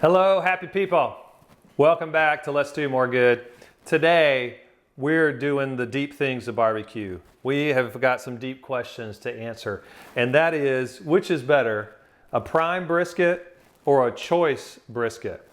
Hello, happy people. Welcome back to Let's Do More Good. Today, we're doing the deep things of barbecue. We have got some deep questions to answer, and that is, which is better, a prime brisket or a choice brisket?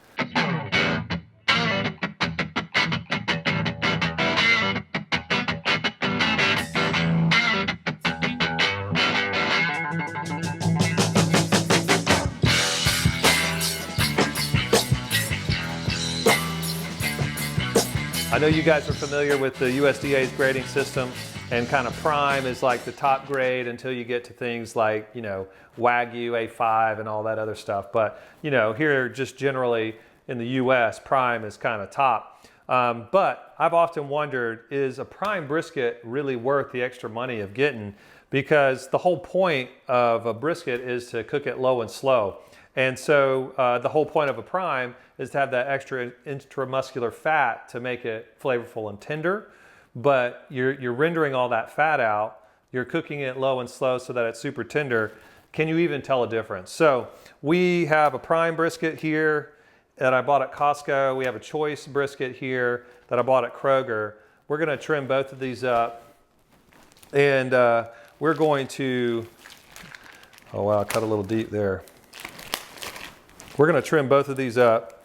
I know you guys are familiar with the USDA's grading system, and kind of prime is like the top grade until you get to things like, Wagyu A5 and all that other stuff. But, here just generally in the US, prime is kind of top. But I've often wondered, is a prime brisket really worth the extra money of getting? Because the whole point of a brisket is to cook it low and slow. And so the whole point of a prime is to have that extra intramuscular fat to make it flavorful and tender. But you're rendering all that fat out. You're cooking it low and slow so that it's super tender. Can you even tell a difference? So we have a prime brisket here that I bought at Costco. We have a choice brisket here that I bought at Kroger. We're going to trim both of these up. And we're going to, oh wow, I cut a little deep there. We're going to trim both of these up,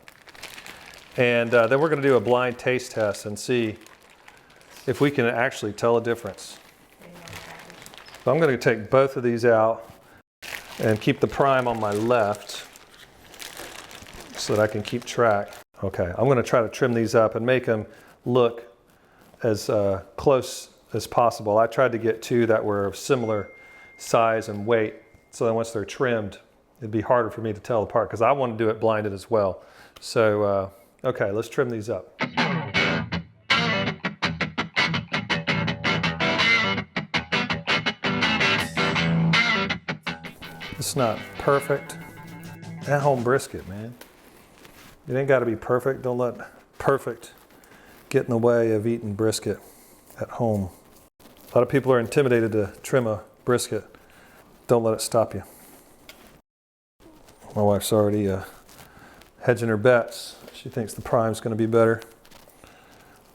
and then we're going to do a blind taste test and see if we can actually tell a difference. So I'm going to take both of these out and keep the prime on my left so that I can keep track. Okay, I'm going to try to trim these up and make them look as close as possible. I tried to get two that were of similar size and weight, so that once they're trimmed, it'd be harder for me to tell apart because I want to do it blinded as well. So, okay, let's trim these up. It's not perfect. At-home brisket, man. It ain't got to be perfect. Don't let perfect get in the way of eating brisket at home. A lot of people are intimidated to trim a brisket. Don't let it stop you. My wife's already hedging her bets. She thinks the prime's going to be better.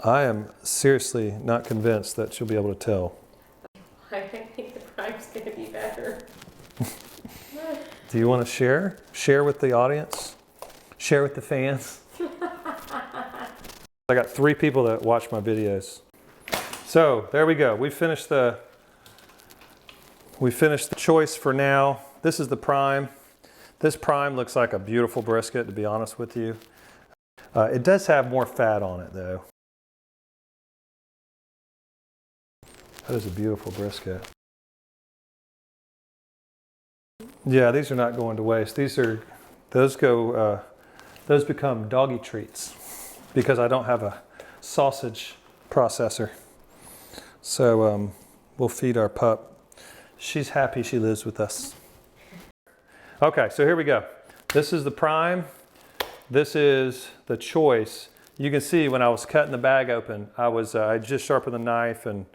I am seriously not convinced that she'll be able to tell. I think the prime's going to be better. Do you want to share? Share with the audience? Share with the fans? I got 3 people that watch my videos. So there we go. We finished the choice for now. This is the prime. This prime looks like a beautiful brisket, to be honest with you. It does have more fat on it, though. That is a beautiful brisket. Yeah, these are not going to waste. Those become doggy treats because I don't have a sausage processor. So we'll feed our pup. She's happy she lives with us. Okay, so here we go. This is the prime. This is the choice. You can see when I was cutting the bag open, I just sharpened the knife and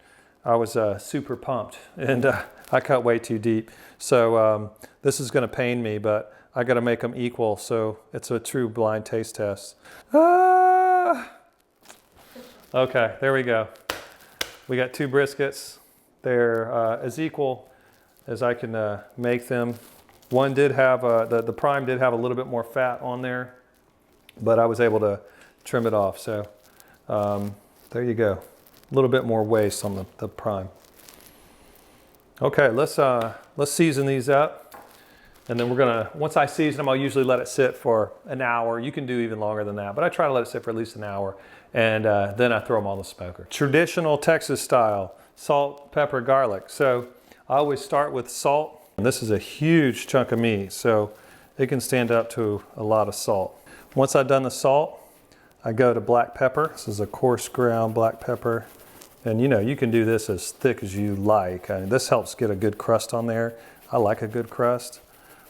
I was super pumped, and I cut way too deep. So this is going to pain me, but I got to make them equal. So it's a true blind taste test. Ah! Okay, there we go. We got 2 briskets. They're as equal as I can make them. One did have, the prime did have a little bit more fat on there, but I was able to trim it off. So there you go. A little bit more waste on the prime. Okay, let's season these up. And then once I season them, I'll usually let it sit for an hour. You can do even longer than that, but I try to let it sit for at least an hour. And then I throw them on the smoker. Traditional Texas style, salt, pepper, garlic. So I always start with salt. And this is a huge chunk of meat, so it can stand up to a lot of salt. Once I've done the salt, I go to black pepper. This is a coarse ground black pepper. And you can do this as thick as you like. This helps get a good crust on there. I like a good crust.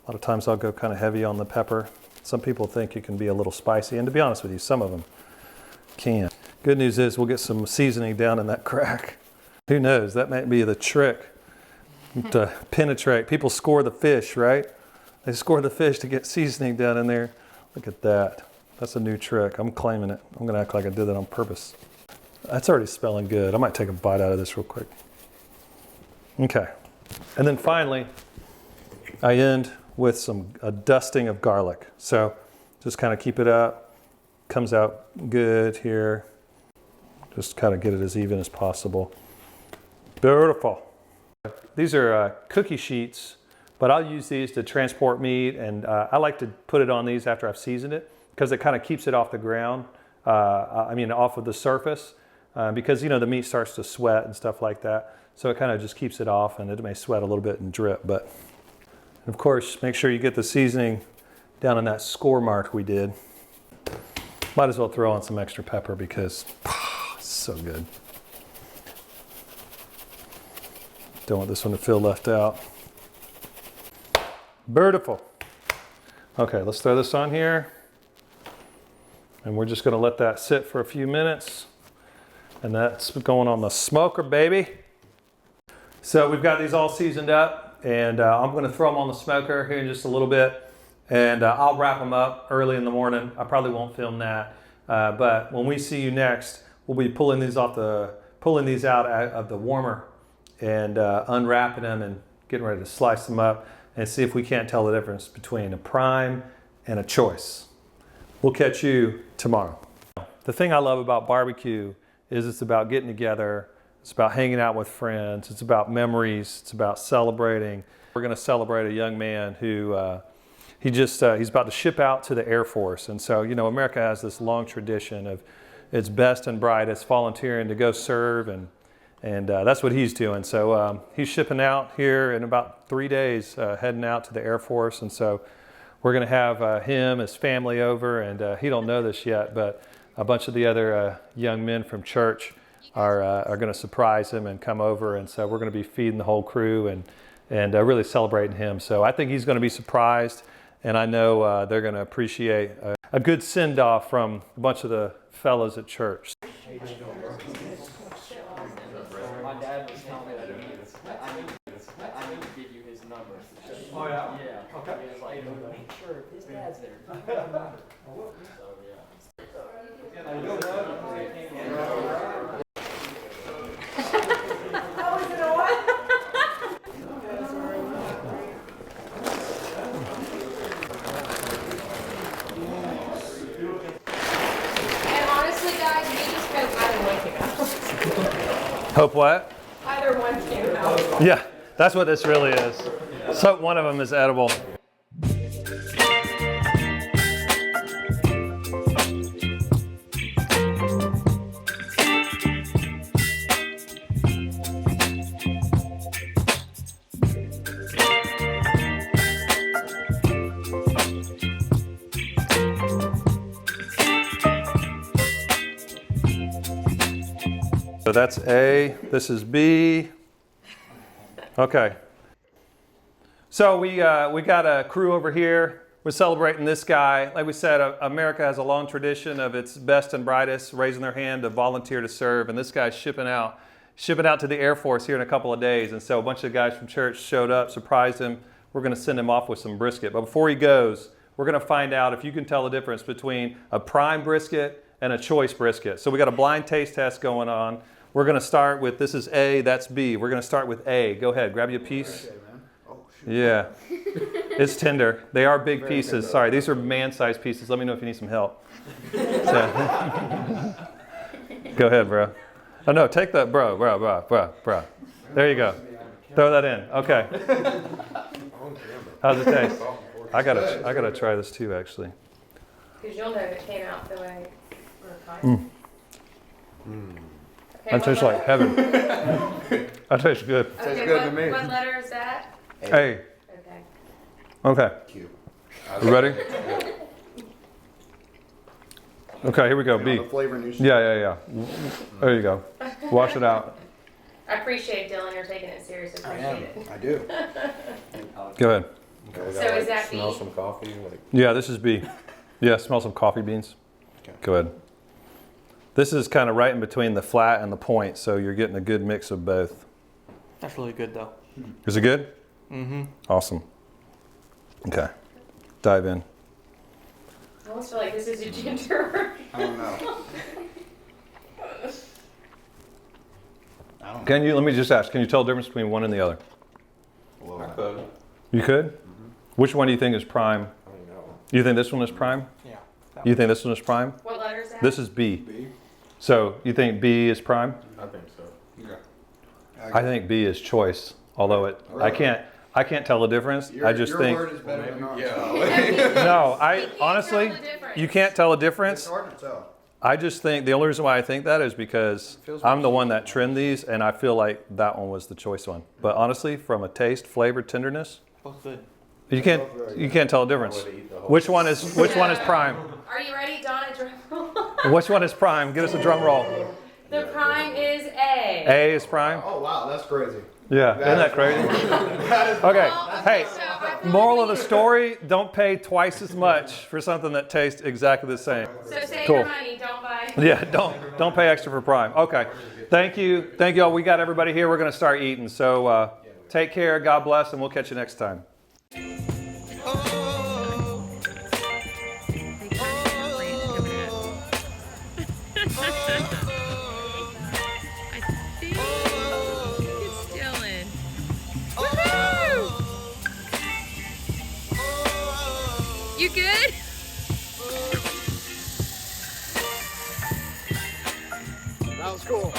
A lot of times I'll go kind of heavy on the pepper. Some people think you can be a little spicy, and to be honest with you, some of them can. Good news is we'll get some seasoning down in that crack. Who knows, that might be the trick to penetrate. People score the fish, right? They score the fish to get seasoning down in there. Look at that. That's a new trick. I'm claiming it. I'm gonna act like I did that on purpose. That's already smelling good. I might take a bite out of this real quick. Okay. And then finally, I end with a dusting of garlic. So just kind of keep it up. Comes out good here. Just kind of get it as even as possible. Beautiful. These are cookie sheets, but I'll use these to transport meat, and I like to put it on these after I've seasoned it because it kind of keeps it off the ground, off of the surface, because the meat starts to sweat and stuff like that. So it kind of just keeps it off, and it may sweat a little bit and drip. But of course, make sure you get the seasoning down in that score mark we did. Might as well throw on some extra pepper because it's so good. Don't want this one to feel left out. Beautiful. Okay, let's throw this on here. And we're just gonna let that sit for a few minutes. And that's going on the smoker, baby. So we've got these all seasoned up, and I'm gonna throw them on the smoker here in just a little bit. And I'll wrap them up early in the morning. I probably won't film that. But when we see you next, we'll be pulling these out of the warmer and unwrapping them and getting ready to slice them up and see if we can't tell the difference between a prime and a choice. We'll catch you tomorrow. The thing I love about barbecue is it's about getting together, it's about hanging out with friends, it's about memories, it's about celebrating. We're gonna celebrate a young man who he's about to ship out to the Air Force. And so, America has this long tradition of its best and brightest volunteering to go serve, and that's what he's doing. So he's shipping out here in about 3 days, heading out to the Air Force. And so we're gonna have him, his family over, and he don't know this yet, but a bunch of the other young men from church are gonna surprise him and come over. And so we're gonna be feeding the whole crew and really celebrating him. So I think he's gonna be surprised, and I know they're gonna appreciate a good send-off from a bunch of the fellas at church. My dad was telling me that I need to give you his number. Oh yeah? Yeah. Okay. He was like, make sure if his dad's there. So yeah. And honestly, guys, we just hope either one came out. Hope what? Either one came out. Yeah, that's what this really is. So one of them is edible. So that's A, this is B. Okay. So we got a crew over here. We're celebrating this guy. Like we said, America has a long tradition of its best and brightest raising their hand to volunteer to serve. And this guy's shipping out to the Air Force here in a couple of days. And so a bunch of guys from church showed up, surprised him. We're going to send him off with some brisket. But before he goes, we're going to find out if you can tell the difference between a prime brisket and a choice brisket. So we got a blind taste test going on. We're going to start with, this is A, that's B. We're going to start with A. Go ahead, grab you a piece. Yeah, it's tender. They are big pieces. Sorry, these are man-sized pieces. Let me know if you need some help. So. Go ahead, bro. Oh no, take that, bro. There you go. Throw that in. Okay. How's it taste? I gotta try this too, actually. Because you'll know if it came out the way we're fine. Okay, That tastes like heaven. That tastes good. Okay, Tastes good to me. What letter is that? Hey. Okay. Okay. Cute. You ready? Okay, here we go. B. The flavor new Yeah. There you go. Wash it out. I appreciate Dylan. You're taking it serious. I appreciate it. I do. Go ahead. Okay, we So gotta, is that smell B? some coffee? Like, Yeah, this is B. Yeah, smell some coffee beans. Okay. Go ahead. This is kind of right in between the flat and the point, so you're getting a good mix of both. That's really good though. Is it good? Mm-hmm. Awesome. Okay. Dive in. I almost feel like this is a ginger. I don't know. Can you, let me just ask, can you tell the difference between one and the other? I could. You could? Which one do you think is prime? I don't know. You think this one is prime? Yeah. You think this one is prime? What letter is that? This is B. B? So you think B is prime? I think so. Yeah. I think B is choice, although I can't tell the difference. I just think, Your word is better than ours. no, I You can't honestly, tell the difference. you can't tell the It's difference. hard to tell. I just think the only reason why I think that is because I'm the one that trimmed these, and I feel like that one was the choice one. But honestly, from a taste, flavor, tenderness, Both good. you can't tell the difference. Which one is prime? Are you ready, Donna? Drum roll. Which one is prime? Give us a drum roll. The prime is A. A is prime. Oh wow, that's crazy. Yeah, isn't that crazy? Okay, hey, moral of the story, don't pay twice as much for something that tastes exactly the same. So save Cool. your money, don't buy. Yeah, don't pay extra for prime. Okay, thank you all. We got everybody here. We're gonna start eating. So take care, God bless, and we'll catch you next time. You good? That was cool.